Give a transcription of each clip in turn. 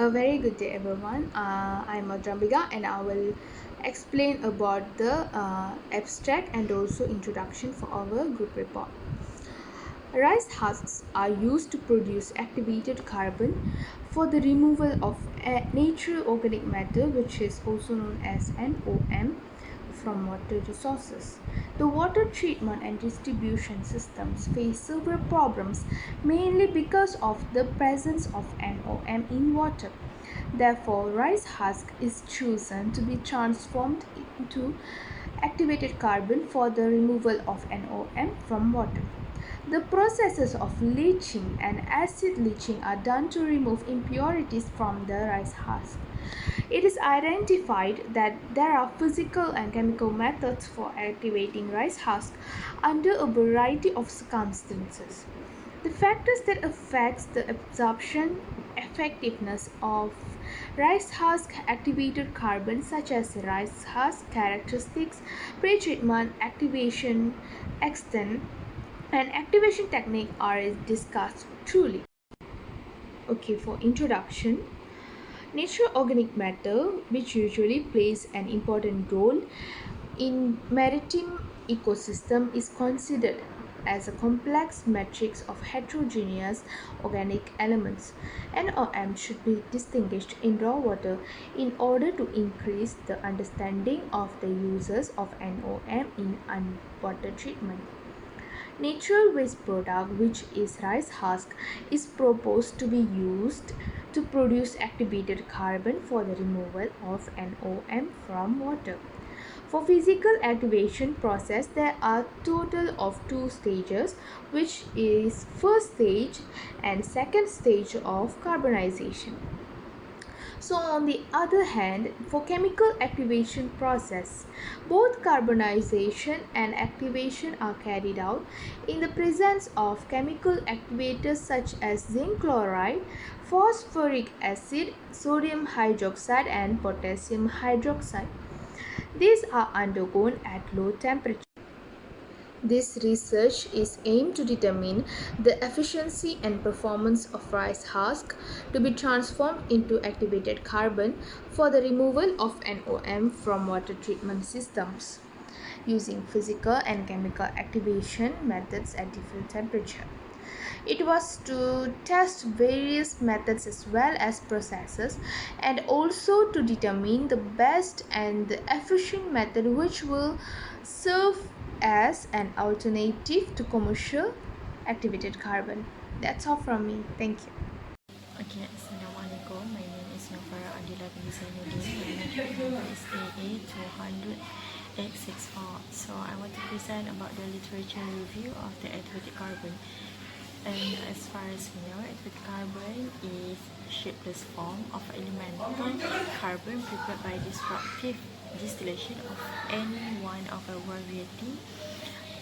A very good day, everyone. I'm Madrambiga, and I will explain about the abstract and also introduction for our group report. Rice husks are used to produce activated carbon for the removal of a natural organic matter, which is also known as NOM, from water resources. The water treatment and distribution systems face several problems, mainly because of the presence of NOM in water. Therefore, rice husk is chosen to be transformed into activated carbon for the removal of NOM from water. The processes of leaching and acid leaching are done to remove impurities from the rice husk. It is identified that there are physical and chemical methods for activating rice husk under a variety of circumstances. The factors that affects the absorption effectiveness of rice husk activated carbon, such as rice husk characteristics, pretreatment, activation, extent, and activation technique are discussed truly. Okay, for introduction, natural organic matter, which usually plays an important role in maritime ecosystem, is considered as a complex matrix of heterogeneous organic elements. NOM should be distinguished in raw water in order to increase the understanding of the uses of NOM in water treatment. Natural waste product, which is rice husk, is proposed to be used to produce activated carbon for the removal of NOM from water. For physical activation process, there are total of two stages, which is first stage and second stage of carbonization. So on the other hand, for chemical activation process, both carbonization and activation are carried out in the presence of chemical activators such as zinc chloride, phosphoric acid, sodium hydroxide and potassium hydroxide. These are undergone at low temperature. This research is aimed to determine the efficiency and performance of rice husk to be transformed into activated carbon for the removal of NOM from water treatment systems using physical and chemical activation methods at different temperature. It was to test various methods as well as processes, and also to determine the best and the efficient method which will serve as an alternative to commercial activated carbon. That's all from me. Thank you. Okay, Assalamualaikum. My name is Nafara Adila bin Zainuddin. My number is AA 200-864. So I want to present about the literature review of the activated carbon. And as far as we know, activated carbon is shapeless form of elemental carbon prepared by disruptive distillation of any one of a variety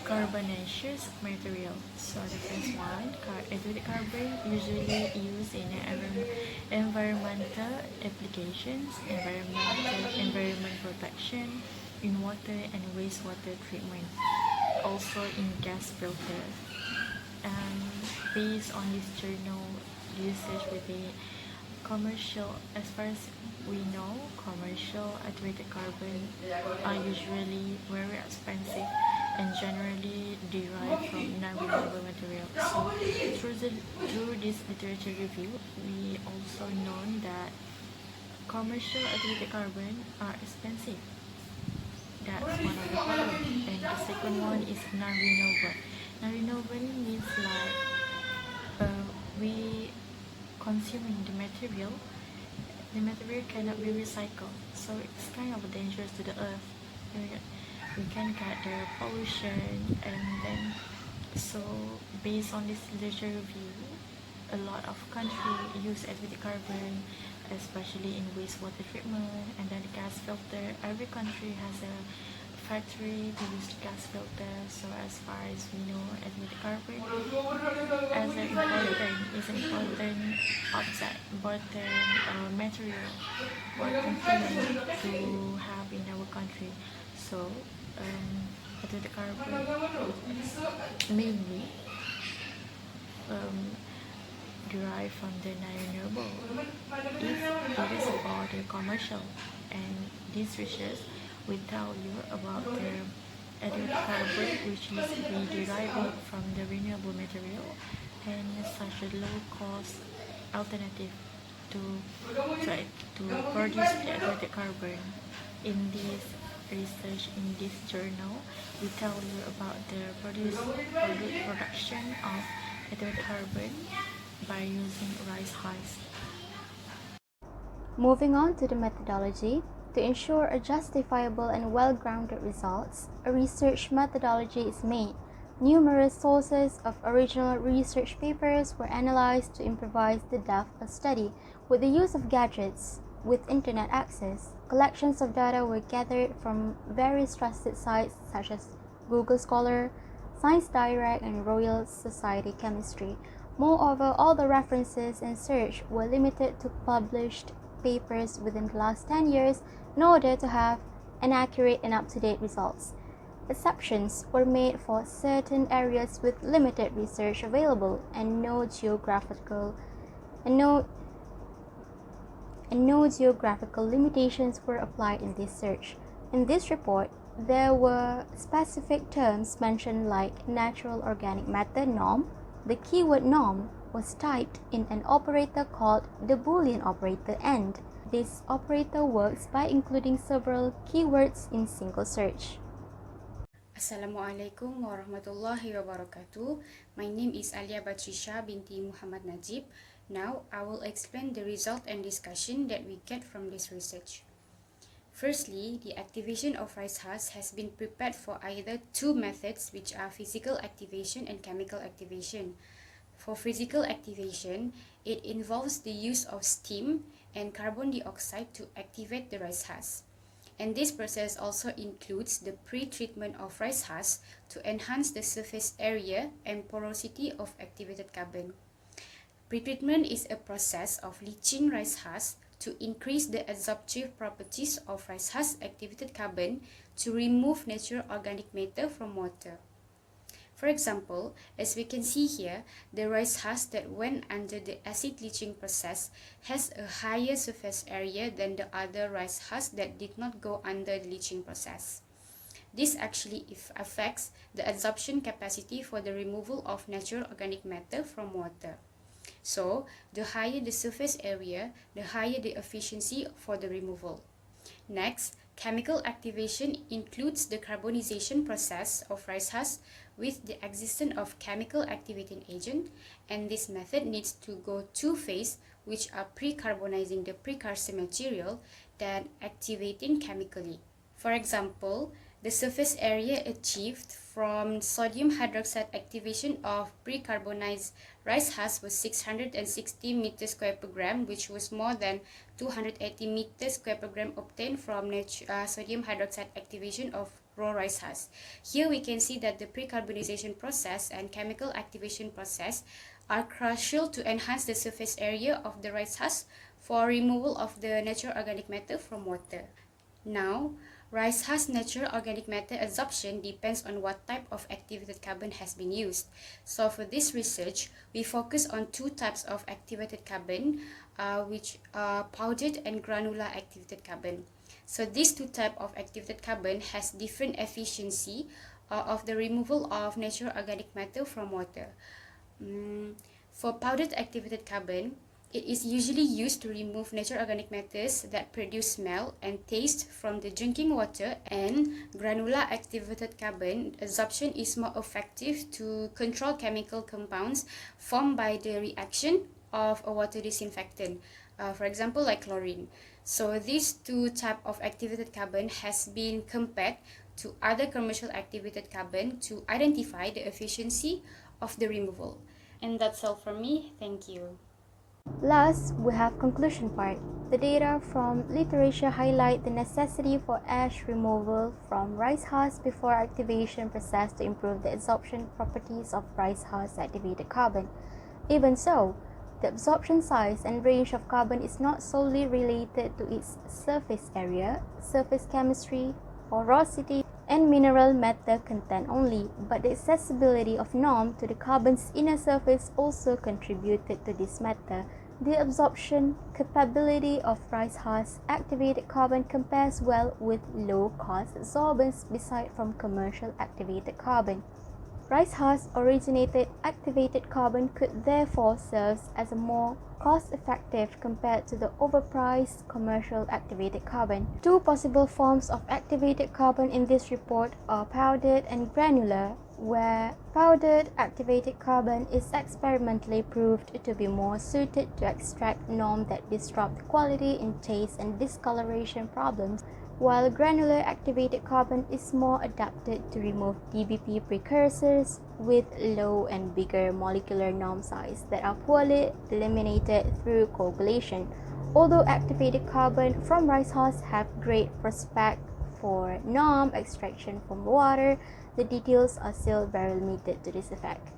carbonaceous material. So the first one, activated carbon, usually used in environmental applications, environment protection, in water and wastewater treatment, also in gas filter. And based on this journal research with the commercial, as far as we know, commercial activated carbon are usually very expensive and generally derived from non-renewable materials. So through this literature review, we also know that commercial activated carbon are expensive. That's one of the problems. And the second one is non-renewable. Non-renewable means like we consuming the material cannot be recycled, so it's kind of dangerous to the earth. We can get the pollution, and then so based on this literature review, a lot of countries use activated carbon, especially in wastewater treatment and then the gas filter. Every country has a factory to use the gas filter. So as far as we know, activated carbon as an important object, important material or component to have in our country. So activated carbon mainly um, derived from the non-renewable if it is about the commercial. And these research will tell you about the added carbon which is be derived from the renewable material and such a low cost alternative to sorry, to produce the added carbon. In this research in this journal, we tell you about the production of added carbon by using rice husks. Moving on to the methodology, to ensure a justifiable and well-grounded results, a research methodology is made. Numerous sources of original research papers were analyzed to improvise the depth of study. With the use of gadgets with internet access, collections of data were gathered from various trusted sites such as Google Scholar, Science Direct, and Royal Society Chemistry. Moreover, all the references and search were limited to published papers within the last 10 years in order to have an accurate and up-to-date results. Exceptions were made for certain areas with limited research available and no geographical limitations were applied in this search. In this report, there were specific terms mentioned like natural organic matter norm. The keyword norm was typed in an operator called the Boolean operator AND. This operator works by including several keywords in single search. Assalamualaikum warahmatullahi wabarakatuh. My name is Alia Batrisha binti Muhammad Najib. Now I will explain the result and discussion that we get from this research. Firstly, the activation of rice husks has been prepared for either two methods, which are physical activation and chemical activation. For physical activation, it involves the use of steam and carbon dioxide to activate the rice husks. And this process also includes the pre-treatment of rice husks to enhance the surface area and porosity of activated carbon. Pre-treatment is a process of leaching rice husks to increase the adsorptive properties of rice husk activated carbon to remove natural organic matter from water. For example, as we can see here, the rice husk that went under the acid leaching process has a higher surface area than the other rice husk that did not go under the leaching process. This actually affects the adsorption capacity for the removal of natural organic matter from water. So, the higher the surface area, the higher the efficiency for the removal. Next, chemical activation includes the carbonization process of rice husk with the existence of chemical activating agent, and this method needs to go two-phase, which are pre-carbonizing the precursor material, then activating chemically. For example, the surface area achieved from sodium hydroxide activation of pre-carbonized rice husk was 660 meters square per gram, which was more than 280 meters square per gram obtained from sodium hydroxide activation of raw rice husk. Here we can see that the pre-carbonization process and chemical activation process are crucial to enhance the surface area of the rice husk for removal of the natural organic matter from water. Now, rice husk natural organic matter adsorption depends on what type of activated carbon has been used. So for this research, we focus on two types of activated carbon, which are powdered and granular activated carbon. So these two types of activated carbon has different efficiency of the removal of natural organic matter from water. For powdered activated carbon, it is usually used to remove natural organic matters that produce smell and taste from the drinking water, and granular activated carbon adsorption is more effective to control chemical compounds formed by the reaction of a water disinfectant, for example like chlorine. So these two types of activated carbon has been compared to other commercial activated carbon to identify the efficiency of the removal. And that's all from me. Thank you. Last, we have conclusion part. The data from literature highlight the necessity for ash removal from rice husk before activation process to improve the absorption properties of rice husk activated carbon. Even so, the absorption size and range of carbon is not solely related to its surface area, surface chemistry, porosity, and mineral matter content only, but the accessibility of NOM to the carbon's inner surface also contributed to this matter. The absorption capability of rice husk activated carbon compares well with low-cost adsorbents beside from commercial activated carbon. Rice husk originated activated carbon could therefore serve as a more cost-effective compared to the overpriced commercial activated carbon. Two possible forms of activated carbon in this report are powdered and granular, where powdered activated carbon is experimentally proved to be more suited to extract NOM that disrupt quality in taste and discoloration problems, while granular activated carbon is more adapted to remove DBP precursors with low and bigger molecular NOM size that are poorly eliminated through coagulation. Although activated carbon from rice husks have great prospect for NOM extraction from water, the details are still very limited to this effect.